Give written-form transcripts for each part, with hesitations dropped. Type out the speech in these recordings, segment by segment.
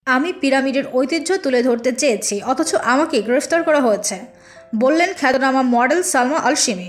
আমি পিরামিডের ঐতিহ্য তুলে ধরতে চেয়েছি, অথচ আমাকে গ্রেফতার করা হয়েছে, বললেন খ্যাতনামা মডেল সালমা আল শিমি।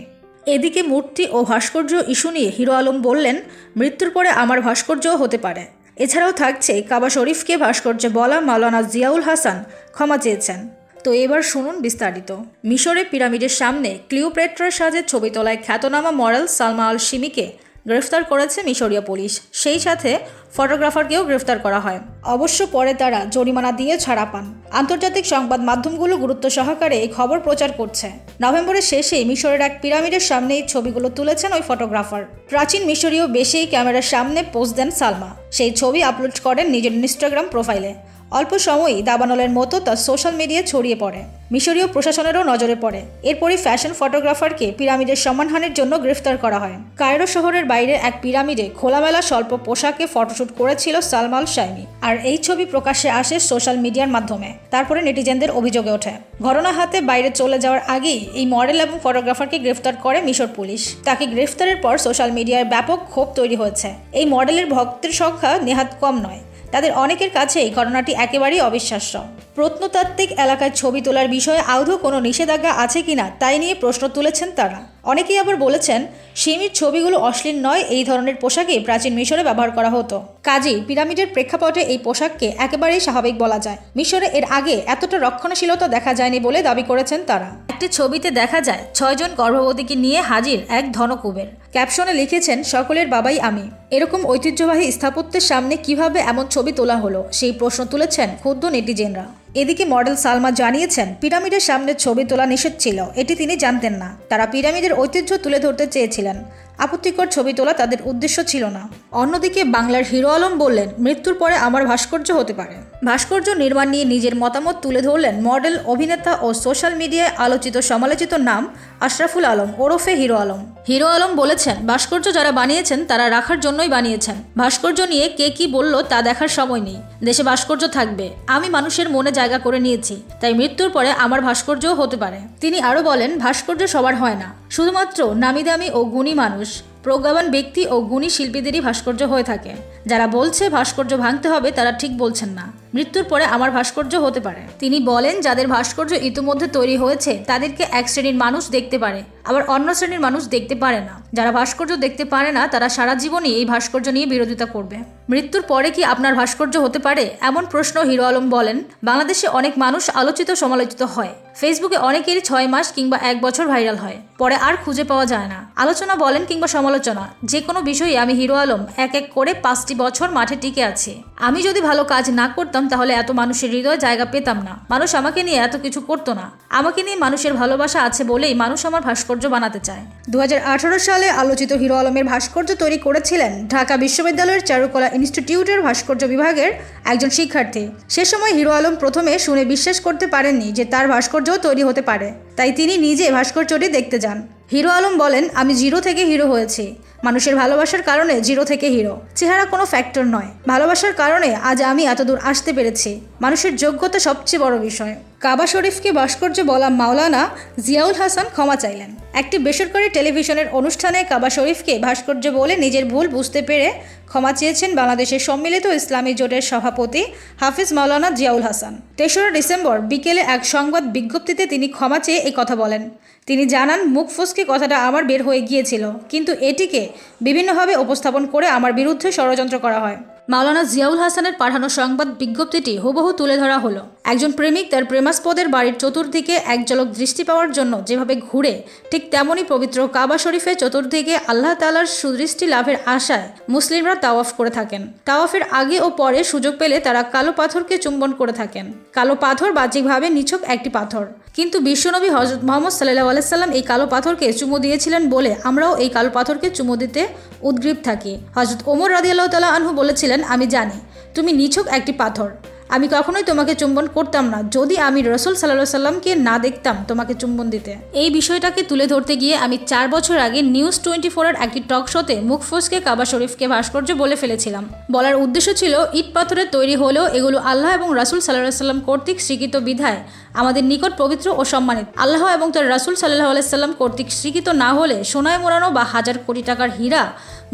এদিকে মূর্তি ও ভাস্কর্য ইস্যু নিয়ে হিরো আলম বললেন, মৃত্যুর পরে আমার ভাস্কর্যও হতে পারে। এছাড়াও থাকছে কাবা শরীফকে ভাস্কর্য বলা মাওলানা জিয়াউল হাসান ক্ষমা চেয়েছেন। তো এবার শুনুন বিস্তারিত। মিশরে পিরামিডের সামনে ক্লিওপেট্রার সাজে ছবি তোলায় খ্যাতনামা মডেল সালমা আল শিমিকে গ্রেফতার করেছে মিশরীয় পুলিশ। সেই সাথে ফটোগ্রাফারকেও গ্রেফতার করা হয়। অবশ্য পরে তারা জরিমানা দিয়ে ছাড়া পান। আন্তর্জাতিক সংবাদ মাধ্যমগুলো গুরুত্ব সহকারে এই খবর প্রচার করছে। নভেম্বরের শেষেই মিশরের এক পিরামিডের সামনে এই ছবিগুলো তুলেছেন ওই ফটোগ্রাফার। প্রাচীন মিশরীয় বেশেই ক্যামেরার সামনে পোজ দেন সালমা। সেই ছবি আপলোড করেন নিজের ইনস্টাগ্রাম প্রোফাইলে। অল্প সময়ই দাবানলের মতো তা সোশ্যাল মিডিয়ায় ছড়িয়ে পড়ে। মিশরীয় প্রশাসনেরও নজরে পড়ে। এরপরই ফ্যাশন ফটোগ্রাফারকে পিরামিডের সম্মানহানির জন্য গ্রেফতার করা হয়। কায়রো শহরের বাইরে এক পিরামিডে খোলামেলা স্বল্প পোশাকে ফটোশুট করেছিল সালমা আল শিমি। আর এই ছবি প্রকাশ্যে আসে সোশ্যাল মিডিয়ার মাধ্যমে। তারপরে নেটিজেনদের অভিযোগে ওঠে। ঘটনা হাতে বাইরে চলে যাওয়ার আগেই এই মডেল এবং ফটোগ্রাফারকে গ্রেফতার করে মিশর পুলিশ। তাকে গ্রেফতারের পর সোশ্যাল মিডিয়ায় ব্যাপক ক্ষোভ তৈরি হয়েছে। এই মডেলের ভক্তের সংখ্যা নেহাত কম নয়। তাদের অনেকের কাছে এই ঘটনাটি একেবারেই অবিশ্বাস্য। প্রত্নতাত্ত্বিক এলাকায় ছবি তোলার বিষয়ে আদৌ কোনো নিষেধাজ্ঞা আছে কিনা তাই নিয়ে প্রশ্ন তুলেছেন তারা। অনেকেই আবার বলেছেন, শিমির ছবিগুলো অশ্লীল নয়, এই ধরনের পোশাকে প্রাচীন মিশরে ব্যবহার করা হতো। কাজেই পিরামিডের প্রেক্ষাপটে এই পোশাককে একেবারেই স্বাভাবিক বলা যায়। মিশরে এর আগে এতটা রক্ষণশীলতা দেখা যায়নি বলে দাবি করেছেন তারা। একটি ছবিতে দেখা যায় 6 জন গর্ভবতীকে নিয়ে হাজির এক ধনকুবের। ক্যাপশনে লিখেছেন, সকলের বাবাই আমি। এরকম ঐতিহ্যবাহী স্থাপত্যের সামনে কিভাবে এমন ছবি তোলা হলো, সেই প্রশ্ন তুলেছেন ক্ষুব্ধ নেটিজেনরা। এদিকে মডেল সালমা জানিয়েছেন, পিরামিডের সামনে ছবি তোলা নিষেধ ছিল, এটি তিনি জানতেন না। তারা পিরামিডের ঐতিহ্য তুলে ধরতে চেয়েছিলেন। আপত্তিকর ছবি তোলা তাদের উদ্দেশ্য ছিল না। অন্যদিকে বাংলার হিরো আলম বললেন, মৃত্যুর পরে আমার ভাস্কর্য হতে পারে। ভাস্কর্য নির্মাণ নিয়ে নিজের মতামত তুলে ধরলেন মডেল, অভিনেতা ও সোশ্যাল মিডিয়ায় আলোচিত সমালোচিত নাম আশরাফুল আলম ওরফে হিরো আলম। হিরো আলম বলেছেন, ভাস্কর্য যারা বানিয়েছেন তারা রাখার জন্যই বানিয়েছেন। ভাস্কর্য নিয়ে কে কি বলল তা দেখার সময় নেই। দেশে ভাস্কর্য থাকবে, আমি মানুষের মনে জায়গা করে নিয়েছি, তাই মৃত্যুর পরে আমার ভাস্কর্যও হতে পারে। তিনি আরও বলেন, ভাস্কর্য সবার হয় না, শুধুমাত্র নামিদামি ও গুণী মানুষ, প্রজ্ঞাবান ব্যক্তি ও গুণী শিল্পীদেরই ভাস্কর্য হয়ে থাকে। যারা বলছে ভাস্কর্য ভাঙতে হবে তারা ঠিক বলছেন না। মৃত্যুর পরে আমার ভাস্কর্য হতে পারে। তিনি বলেন, যাদের ভাস্কর্য ইতিমধ্যে তৈরি হয়েছে তাদেরকে এক শ্রেণীর মানুষ দেখতে পারে, আবার অন্য শ্রেণীর মানুষ দেখতে পারে না। যারা ভাস্কর্য দেখতে পারে না তারা সারা জীবনই এই ভাস্কর্য নিয়ে বিরোধিতা করবে। মৃত্যুর পরে কি আপনার ভাস্কর্য হতে পারে, এমন প্রশ্ন হিরো আলম বলেন। বাংলাদেশে অনেক মানুষ আলোচিত সমালোচিত হয়। ফেসবুকে অনেকেরই 6 মাস কিংবা 1 বছর ভাইরাল হয়, পরে আর খুঁজে পাওয়া যায় না। আলোচনা বলেন কিংবা সমালোচনা, যে কোনো বিষয়ে আমি হিরো আলম এক এক করে 5টি বছর মাঠে টিকে আছি। আমি যদি ভালো কাজ না করতাম তাহলে এত মানুষের হৃদয়ে জায়গা পেতাম না। মানুষ আমাকে নিয়ে এত কিছু করতো না। আমাকে নিয়ে মানুষের ভালোবাসা আছে বলেই মানুষ আমার ভাস্কর্য বানাতে চায়। 2018 সালে আলোচিত হিরো আলমের ভাস্কর্য তৈরি করেছিলেন ঢাকা বিশ্ববিদ্যালয়ের চারুকলা ইনস্টিটিউটের ভাস্কর্য বিভাগের একজন শিক্ষার্থী। সে সময় হিরো আলম প্রথমে শুনে বিশ্বাস করতে পারেননি যে তার ভাস্কর্যও তৈরি হতে পারে, তাই তিনি নিজে ভাস্কর্যটি দেখতে যান। হিরো আলম বলেন, আমি জিরো থেকে হিরো হয়েছি। মানুষের ভালোবাসার কারণে জিরো থেকে হিরো। চেহারা কোনো ফ্যাক্টর নয়, ভালোবাসার কারণে আজ আমি এত দূর আসতে পেরেছি। মানুষের যোগ্যতা সবচেয়ে বড় বিষয়। কাবা শরীফকে ভাস্কর্য বলা মাওলানা জিয়াউল হাসান ক্ষমা চাইলেন। একটি বেসরকারি টেলিভিশনের অনুষ্ঠানে কাবা শরীফকে ভাস্কর্য বলে নিজের ভুল বুঝতে পেরে ক্ষমা চেয়েছেন বাংলাদেশের সম্মিলিত ইসলামী জোটের সভাপতি হাফিজ মাওলানা জিয়াউল হাসান। 3রা ডিসেম্বর বিকেলে এক সংবাদ বিজ্ঞপ্তিতে তিনি ক্ষমা চেয়ে এই কথা বলেন। তিনি জানান, মুখ ফসকে কথাটা আমার বের হয়ে গিয়েছিল, কিন্তু এটিকে বিভিন্নভাবে উপস্থাপন করে আমার বিরুদ্ধে ষড়যন্ত্র করা হয়। মাওলানা জিয়াউল হাসানের পাঠানো সংবাদ বিজ্ঞপ্তিটি হুবহু তুলে ধরা হলো। একজন প্রেমিক তার প্রেমাস্পদের বাড়ির চতুর্দিকে এক ঝলক দৃষ্টি পাওয়ার জন্য যেভাবে ঘুরে, ঠিক তেমনই পবিত্র কাবা শরীফের চতুর্দিকে আল্লাহ তাআলার সুদৃষ্টি লাভের আশায় মুসলিমরা তাওয়াফ করে থাকেন। তাওয়াফের আগে ও পরে সুযোগ পেলে তারা কালো পাথরকে চুম্বন করে থাকেন। কালো পাথর বাহ্যিকভাবে নিছক একটি পাথর, কিন্তু বিশ্বনবী হযরত মুহাম্মদ সাল্লাল্লাহু আলাইহি সাল্লাম এই কালো পাথরকে চুমু দিয়েছিলেন বলে আমরাও এই কালো পাথরকে চুমু দিতে উদ্গ্রীব থাকি। হযরত ওমর রাদিয়াল্লাহু তাআলা আনহু বলেছিলেন, আমি জানি তুমি নিছক একটি পাথর, আমি কখনোই তোমাকে চুম্বন করতাম না যদি আমি রাসূল সাল্লাল্লাহু আলাইহি সাল্লামকে না দেখতাম তোমাকে চুম্বন দিতে। এই বিষয়টাকে তুলে ধরতে গিয়ে আমি 4 বছর আগে নিউজ 24-এর একটি টক শোতে মুখ ফসকে কাবা শরীফকে ভাস্কর্য বলে ফেলেছিলাম। বলার উদ্দেশ্য ছিল, ইট পাথরের তৈরি হলেও এগুলো আল্লাহ এবং রাসূল সাল্লাল্লাহু আলাইহি সাল্লাম কর্তৃক স্বীকৃত বিধায় আমাদের নিকট পবিত্র ও সম্মানিত। আল্লাহ এবং তার রাসূল সাল্লাল্লাহু আলাইহি সাল্লাম কর্তৃক স্বীকৃত না হলে সোনায় মোড়ানো বা হাজার কোটি টাকার হীরা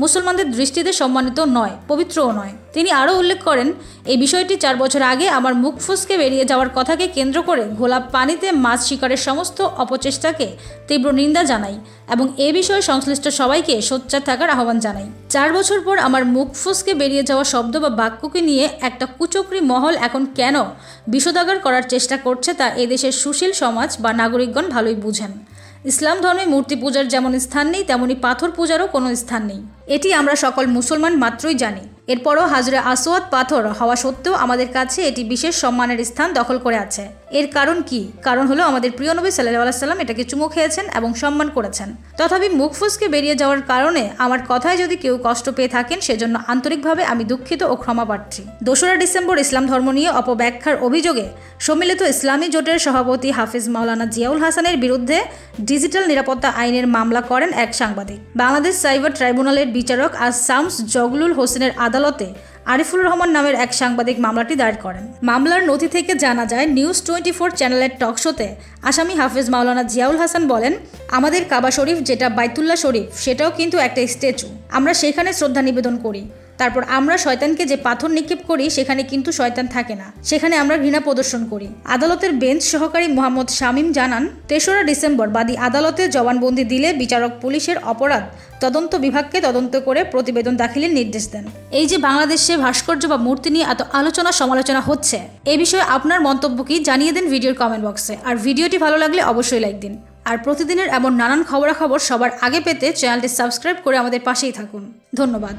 মুসলমানদের দৃষ্টিতে সম্মানিত নয়, পবিত্রও নয়। তিনি আরও উল্লেখ করেন, এই বিষয়টি 4 বছর আগে আমার মুখ ফসকে বেরিয়ে যাওয়ার কথাকে কেন্দ্র করে গোলাপ পানিতে মাছ শিকারের সমস্ত অপচেষ্টাকে তীব্র নিন্দা জানাই এবং এ বিষয়ে সংশ্লিষ্ট সবাইকে সোচ্চার থাকার আহ্বান জানাই। 4 বছর পর আমার মুখ ফসকে বেরিয়ে যাওয়া শব্দ বা বাক্যকে নিয়ে একটা কুচক্রী মহল এখন কেন বিষোদাগার করার চেষ্টা করছে তা এদেশের সুশীল সমাজ বা নাগরিকগণ ভালোই বুঝেন। ইসলাম ধর্মে মূর্তি পূজার যেমন স্থান নেই, তেমনি পাথর পূজারও কোনো স্থান নেই। এটি আমরা সকল মুসলমান মাত্রই জানি। এরপরও হাজরে আসওয়াদ পাথর হওয়া সত্ত্বেও আমাদের কাছে এটি বিশেষ সম্মানের স্থান দখল করে আছে। এর কারণ কি? কারণ হলো আমাদের প্রিয় নবী সাল্লাল্লাহু আলাইহি সাল্লাম এটাকে চুমু খেয়েছেন এবং সম্মান করেছেন। তথাপি মুখ ফসকে বেরিয়ে যাওয়ার কারণে আমার কথায় যদি কেউ কষ্ট পেয়ে থাকেন, সেজন্য আন্তরিকভাবে আমি দুঃখিত ও ক্ষমা প্রার্থী। 2রা ডিসেম্বর ইসলাম ধর্ম নিয়ে অপব্যাখ্যার অভিযোগে সম্মিলিত ইসলামী জোটের সভাপতি হাফিজ মাওলানা জিয়াউল হাসানের বিরুদ্ধে ডিজিটাল নিরাপত্তা আইনের মামলা করেন এক সাংবাদিক। বাংলাদেশ সাইবার ট্রাইব্যুনালের বিচারক আজ শামস জগলুল হোসেনের আদালতে আরিফুর রহমান নামের এক সাংবাদিক মামলাটি দায়ের করেন। মামলার নথি থেকে জানা যায়, নিউজ 24 চ্যানেলের টকশোতে আসামি হাফিজ মাওলানা জিয়াউল হাসান বলেন, আমাদের কাবা শরীফ যেটা বাইতুল্লাহ শরীফ, সেটাও কিন্তু একটা স্ট্যাচু। আমরা সেখানে শ্রদ্ধা নিবেদন করি। তারপর আমরা শয়তানকে যে পাথর নিক্ষেপ করি, সেখানে কিন্তু শয়তান থাকে না, সেখানে আমরা ঘৃণা প্রদর্শন করি। আদালতের বেঞ্চ সহকারী মোহাম্মদ শামীম জানান, 3রা ডিসেম্বর বাদী আদালতে জবানবন্দি দিলে বিচারক পুলিশের অপরাধ তদন্ত বিভাগকে তদন্ত করে প্রতিবেদন দাখিলের নির্দেশ দেন। এই যে বাংলাদেশে ভাস্কর্য বা মূর্তি নিয়ে এত আলোচনা সমালোচনা হচ্ছে, এ বিষয়ে আপনার মন্তব্য কি জানিয়ে দিন ভিডিওর কমেন্ট বক্সে। আর ভিডিওটি ভালো লাগলে অবশ্যই লাইক দিন। আর প্রতিদিনের এমন নানান খবরাখবর সবার আগে পেতে চ্যানেলটি সাবস্ক্রাইব করে আমাদের পাশেই থাকুন। ধন্যবাদ।